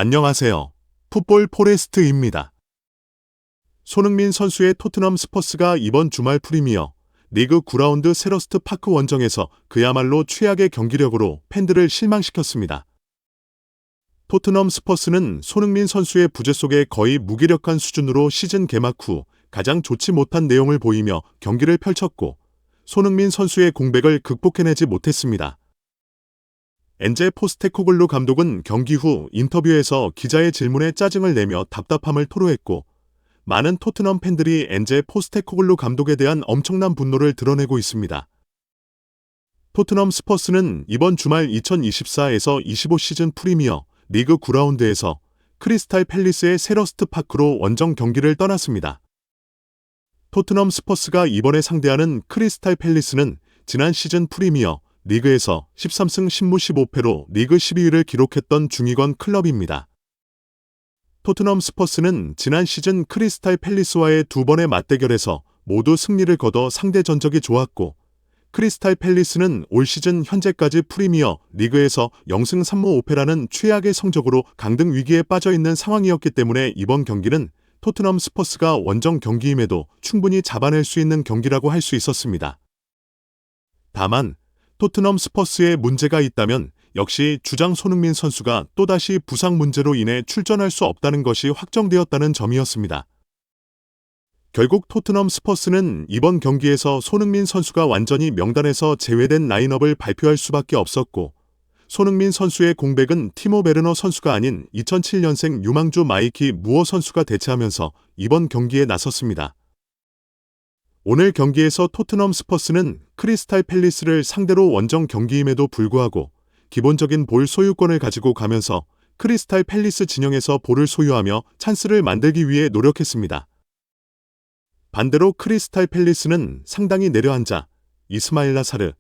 안녕하세요. 풋볼 포레스트입니다. 손흥민 선수의 토트넘 스퍼스가 이번 주말 프리미어 리그 9라운드 셀허스트 파크 원정에서 그야말로 최악의 경기력으로 팬들을 실망시켰습니다. 토트넘 스퍼스는 손흥민 선수의 부재 속에 거의 무기력한 수준으로 시즌 개막 후 가장 좋지 못한 내용을 보이며 경기를 펼쳤고 손흥민 선수의 공백을 극복해내지 못했습니다. 엔제 포스테코글루 감독은 경기 후 인터뷰에서 기자의 질문에 짜증을 내며 답답함을 토로했고 많은 토트넘 팬들이 엔제 포스테코글루 감독에 대한 엄청난 분노를 드러내고 있습니다. 토트넘 스퍼스는 이번 주말 2024에서 25 시즌 프리미어 리그 9라운드에서 크리스탈 팰리스의 셀허스트 파크로 원정 경기를 떠났습니다. 토트넘 스퍼스가 이번에 상대하는 크리스탈 팰리스는 지난 시즌 프리미어 리그에서 13승 10무 15패로 리그 12위를 기록했던 중위권 클럽입니다. 토트넘 스퍼스는 지난 시즌 크리스탈 팰리스와의 두 번의 맞대결에서 모두 승리를 거둬 상대 전적이 좋았고 크리스탈 팰리스는 올 시즌 현재까지 프리미어 리그에서 0승 3무 5패라는 최악의 성적으로 강등 위기에 빠져 있는 상황이었기 때문에 이번 경기는 토트넘 스퍼스가 원정 경기임에도 충분히 잡아낼 수 있는 경기라고 할 수 있었습니다. 다만 토트넘 스퍼스에 문제가 있다면 역시 주장 손흥민 선수가 또다시 부상 문제로 인해 출전할 수 없다는 것이 확정되었다는 점이었습니다. 결국 토트넘 스퍼스는 이번 경기에서 손흥민 선수가 완전히 명단에서 제외된 라인업을 발표할 수밖에 없었고 손흥민 선수의 공백은 티모 베르너 선수가 아닌 2007년생 유망주 마이키 무어 선수가 대체하면서 이번 경기에 나섰습니다. 오늘 경기에서 토트넘 스퍼스는 크리스탈 팰리스를 상대로 원정 경기임에도 불구하고 기본적인 볼 소유권을 가지고 가면서 크리스탈 팰리스 진영에서 볼을 소유하며 찬스를 만들기 위해 노력했습니다. 반대로 크리스탈 팰리스는 상당히 내려앉아 이스마일라 사르,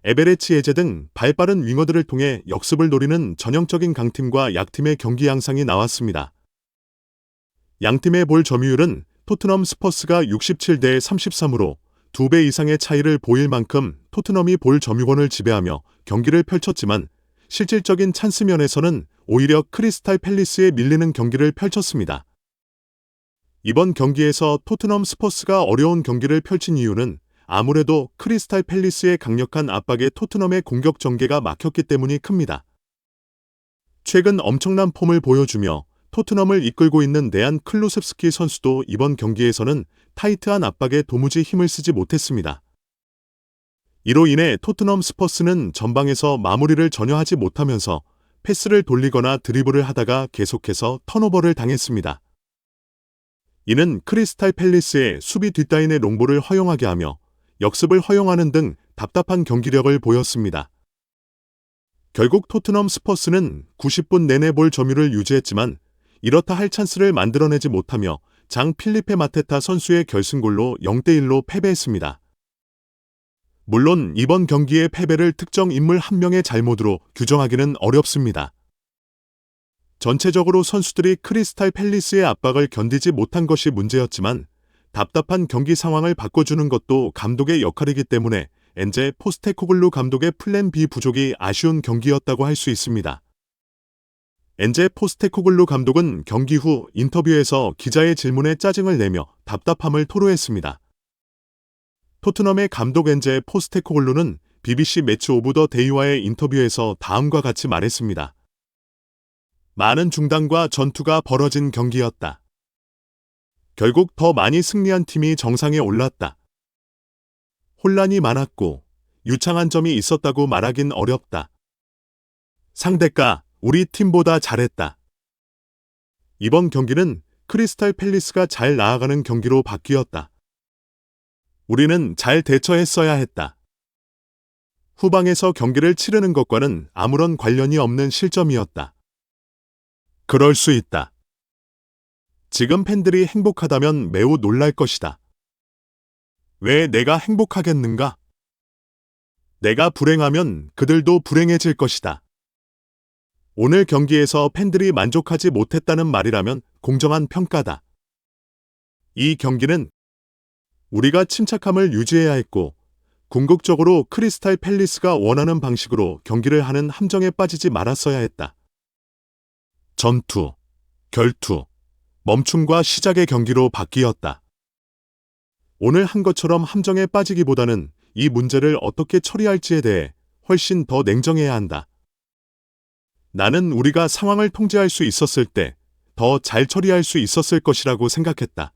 에베레치 에제 등 발빠른 윙어들을 통해 역습을 노리는 전형적인 강팀과 약팀의 경기 양상이 나왔습니다. 양팀의 볼 점유율은 토트넘 스퍼스가 67대 33으로 2배 이상의 차이를 보일 만큼 토트넘이 볼 점유권을 지배하며 경기를 펼쳤지만 실질적인 찬스 면에서는 오히려 크리스탈 팰리스에 밀리는 경기를 펼쳤습니다. 이번 경기에서 토트넘 스퍼스가 어려운 경기를 펼친 이유는 아무래도 크리스탈 팰리스의 강력한 압박에 토트넘의 공격 전개가 막혔기 때문이 큽니다. 최근 엄청난 폼을 보여주며 토트넘을 이끌고 있는 데안 클루셉스키 선수도 이번 경기에서는 타이트한 압박에 도무지 힘을 쓰지 못했습니다. 이로 인해 토트넘 스퍼스는 전방에서 마무리를 전혀 하지 못하면서 패스를 돌리거나 드리블을 하다가 계속해서 턴오버를 당했습니다. 이는 크리스탈 팰리스의 수비 뒷라인의 롱볼을 허용하게 하며 역습을 허용하는 등 답답한 경기력을 보였습니다. 결국 토트넘 스퍼스는 90분 내내 볼 점유를 유지했지만 이렇다 할 찬스를 만들어내지 못하며 장 필리페 마테타 선수의 결승골로 0대1로 패배했습니다. 물론 이번 경기의 패배를 특정 인물 한 명의 잘못으로 규정하기는 어렵습니다. 전체적으로 선수들이 크리스탈 팰리스의 압박을 견디지 못한 것이 문제였지만 답답한 경기 상황을 바꿔주는 것도 감독의 역할이기 때문에 엔제 포스테코글루 감독의 플랜 B 부족이 아쉬운 경기였다고 할 수 있습니다. 엔제 포스테코글루 감독은 경기 후 인터뷰에서 기자의 질문에 짜증을 내며 답답함을 토로했습니다. 토트넘의 감독 엔제 포스테코글루는 BBC 매치 오브 더 데이와의 인터뷰에서 다음과 같이 말했습니다. 많은 중단과 전투가 벌어진 경기였다. 결국 더 많이 승리한 팀이 정상에 올랐다. 혼란이 많았고 유창한 점이 있었다고 말하긴 어렵다. 상대가 우리 팀보다 잘했다. 이번 경기는 크리스탈 팰리스가 잘 나아가는 경기로 바뀌었다. 우리는 잘 대처했어야 했다. 후방에서 경기를 치르는 것과는 아무런 관련이 없는 실점이었다. 그럴 수 있다. 지금 팬들이 행복하다면 매우 놀랄 것이다. 왜 내가 행복하겠는가? 내가 불행하면 그들도 불행해질 것이다. 오늘 경기에서 팬들이 만족하지 못했다는 말이라면 공정한 평가다. 이 경기는 우리가 침착함을 유지해야 했고 궁극적으로 크리스탈 팰리스가 원하는 방식으로 경기를 하는 함정에 빠지지 말았어야 했다. 전투, 결투, 멈춤과 시작의 경기로 바뀌었다. 오늘 한 것처럼 함정에 빠지기보다는 이 문제를 어떻게 처리할지에 대해 훨씬 더 냉정해야 한다. 나는 우리가 상황을 통제할 수 있었을 때 더 잘 처리할 수 있었을 것이라고 생각했다.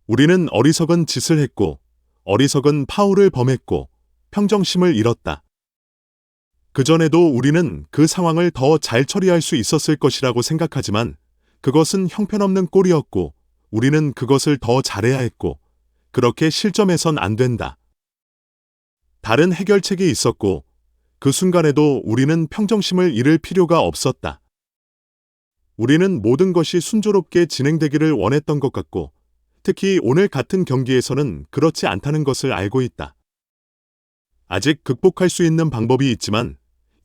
우리는 어리석은 짓을 했고, 어리석은 파울을 범했고, 평정심을 잃었다. 그전에도 우리는 그 상황을 더 잘 처리할 수 있었을 것이라고 생각하지만 그것은 형편없는 꼴이었고 우리는 그것을 더 잘해야 했고 그렇게 실점해선 안 된다. 다른 해결책이 있었고 그 순간에도 우리는 평정심을 잃을 필요가 없었다. 우리는 모든 것이 순조롭게 진행되기를 원했던 것 같고 특히 오늘 같은 경기에서는 그렇지 않다는 것을 알고 있다. 아직 극복할 수 있는 방법이 있지만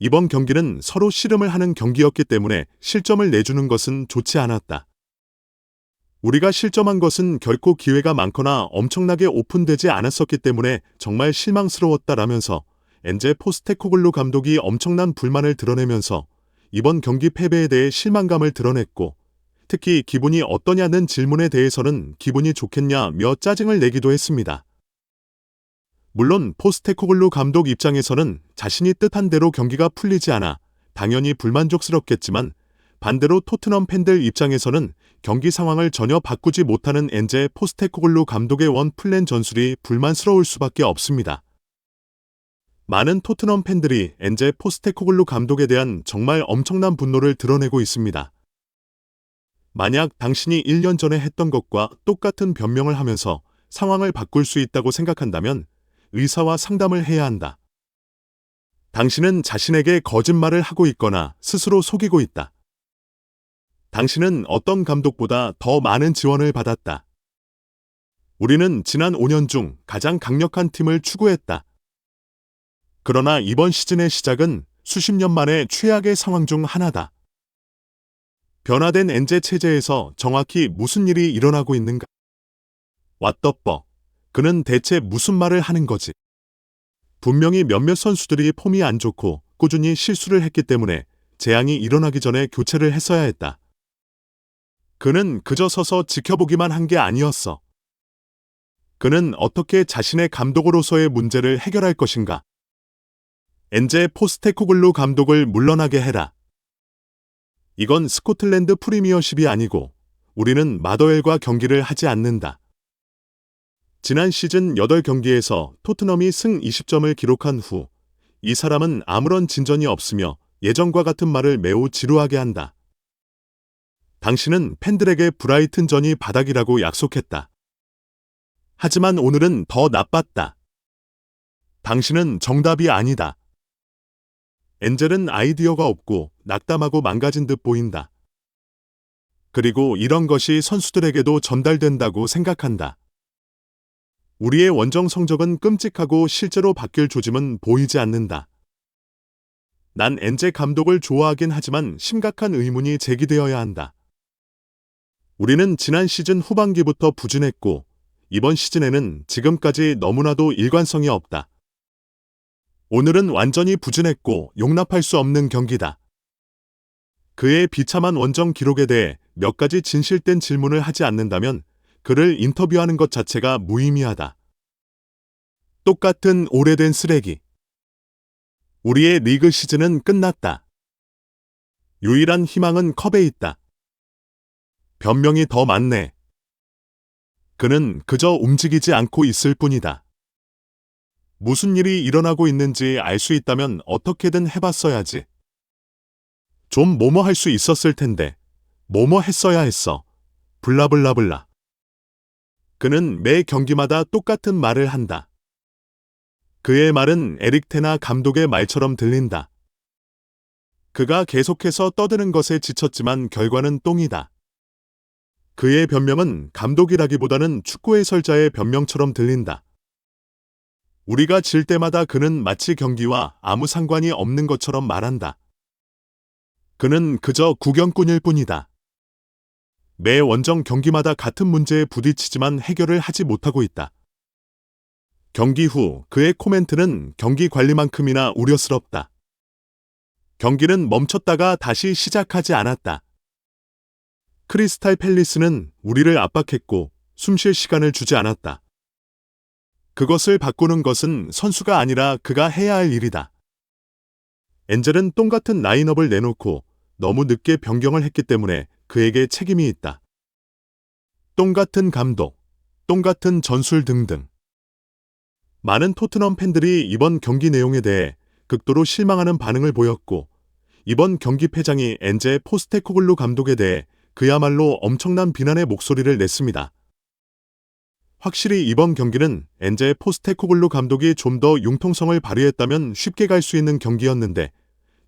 이번 경기는 서로 씨름을 하는 경기였기 때문에 실점을 내주는 것은 좋지 않았다. 우리가 실점한 것은 결코 기회가 많거나 엄청나게 오픈되지 않았었기 때문에 정말 실망스러웠다라면서 엔제 포스테코글루 감독이 엄청난 불만을 드러내면서 이번 경기 패배에 대해 실망감을 드러냈고 특히 기분이 어떠냐는 질문에 대해서는 기분이 좋겠냐며 짜증을 내기도 했습니다. 물론 포스테코글루 감독 입장에서는 자신이 뜻한 대로 경기가 풀리지 않아 당연히 불만족스럽겠지만 반대로 토트넘 팬들 입장에서는 경기 상황을 전혀 바꾸지 못하는 엔제 포스테코글루 감독의 원 플랜 전술이 불만스러울 수밖에 없습니다. 많은 토트넘 팬들이 엔제 포스테코글루 감독에 대한 정말 엄청난 분노를 드러내고 있습니다. 만약 당신이 1년 전에 했던 것과 똑같은 변명을 하면서 상황을 바꿀 수 있다고 생각한다면 의사와 상담을 해야 한다. 당신은 자신에게 거짓말을 하고 있거나 스스로 속이고 있다. 당신은 어떤 감독보다 더 많은 지원을 받았다. 우리는 지난 5년 중 가장 강력한 팀을 추구했다. 그러나 이번 시즌의 시작은 수십 년 만에 최악의 상황 중 하나다. 변화된 엔제 체제에서 정확히 무슨 일이 일어나고 있는가? What the fuck? 그는 대체 무슨 말을 하는 거지? 분명히 몇몇 선수들이 폼이 안 좋고 꾸준히 실수를 했기 때문에 재앙이 일어나기 전에 교체를 했어야 했다. 그는 그저 서서 지켜보기만 한 게 아니었어. 그는 어떻게 자신의 감독으로서의 문제를 해결할 것인가? 엔제 포스테코글루 감독을 물러나게 해라. 이건 스코틀랜드 프리미어십이 아니고 우리는 마더웰과 경기를 하지 않는다. 지난 시즌 8경기에서 토트넘이 승 20점을 기록한 후 이 사람은 아무런 진전이 없으며 예전과 같은 말을 매우 지루하게 한다. 당신은 팬들에게 브라이튼전이 바닥이라고 약속했다. 하지만 오늘은 더 나빴다. 당신은 정답이 아니다. 엔젤은 아이디어가 없고 낙담하고 망가진 듯 보인다. 그리고 이런 것이 선수들에게도 전달된다고 생각한다. 우리의 원정 성적은 끔찍하고 실제로 바뀔 조짐은 보이지 않는다. 난 엔제 감독을 좋아하긴 하지만 심각한 의문이 제기되어야 한다. 우리는 지난 시즌 후반기부터 부진했고 이번 시즌에는 지금까지 너무나도 일관성이 없다. 오늘은 완전히 부진했고 용납할 수 없는 경기다. 그의 비참한 원정 기록에 대해 몇 가지 진실된 질문을 하지 않는다면 그를 인터뷰하는 것 자체가 무의미하다. 똑같은 오래된 쓰레기. 우리의 리그 시즌은 끝났다. 유일한 희망은 컵에 있다. 변명이 더 많네. 그는 그저 움직이지 않고 있을 뿐이다. 무슨 일이 일어나고 있는지 알 수 있다면 어떻게든 해봤어야지. 좀 뭐뭐 할 수 있었을 텐데 뭐뭐 했어야 했어. 블라블라블라. 그는 매 경기마다 똑같은 말을 한다. 그의 말은 에릭 테나 감독의 말처럼 들린다. 그가 계속해서 떠드는 것에 지쳤지만 결과는 똥이다. 그의 변명은 감독이라기보다는 축구 해설자의 변명처럼 들린다. 우리가 질 때마다 그는 마치 경기와 아무 상관이 없는 것처럼 말한다. 그는 그저 구경꾼일 뿐이다. 매 원정 경기마다 같은 문제에 부딪히지만 해결을 하지 못하고 있다. 경기 후 그의 코멘트는 경기 관리만큼이나 우려스럽다. 경기는 멈췄다가 다시 시작하지 않았다. 크리스탈 팰리스는 우리를 압박했고 숨쉴 시간을 주지 않았다. 그것을 바꾸는 것은 선수가 아니라 그가 해야 할 일이다. 엔젤은 똥같은 라인업을 내놓고 너무 늦게 변경을 했기 때문에 그에게 책임이 있다. 똥같은 감독, 똥같은 전술 등등. 많은 토트넘 팬들이 이번 경기 내용에 대해 극도로 실망하는 반응을 보였고 이번 경기 패장이 엔제 포스테코글루 감독에 대해 그야말로 엄청난 비난의 목소리를 냈습니다. 확실히 이번 경기는 엔제 포스테코글루 감독이 좀 더 융통성을 발휘했다면 쉽게 갈 수 있는 경기였는데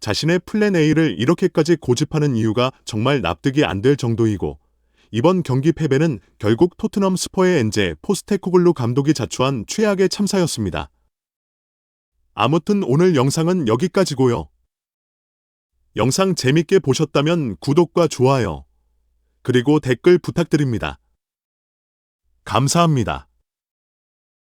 자신의 플랜 A를 이렇게까지 고집하는 이유가 정말 납득이 안 될 정도이고 이번 경기 패배는 결국 토트넘 스퍼의 엔제 포스테코글루 감독이 자초한 최악의 참사였습니다. 아무튼 오늘 영상은 여기까지고요. 영상 재밌게 보셨다면 구독과 좋아요, 그리고 댓글 부탁드립니다. 감사합니다.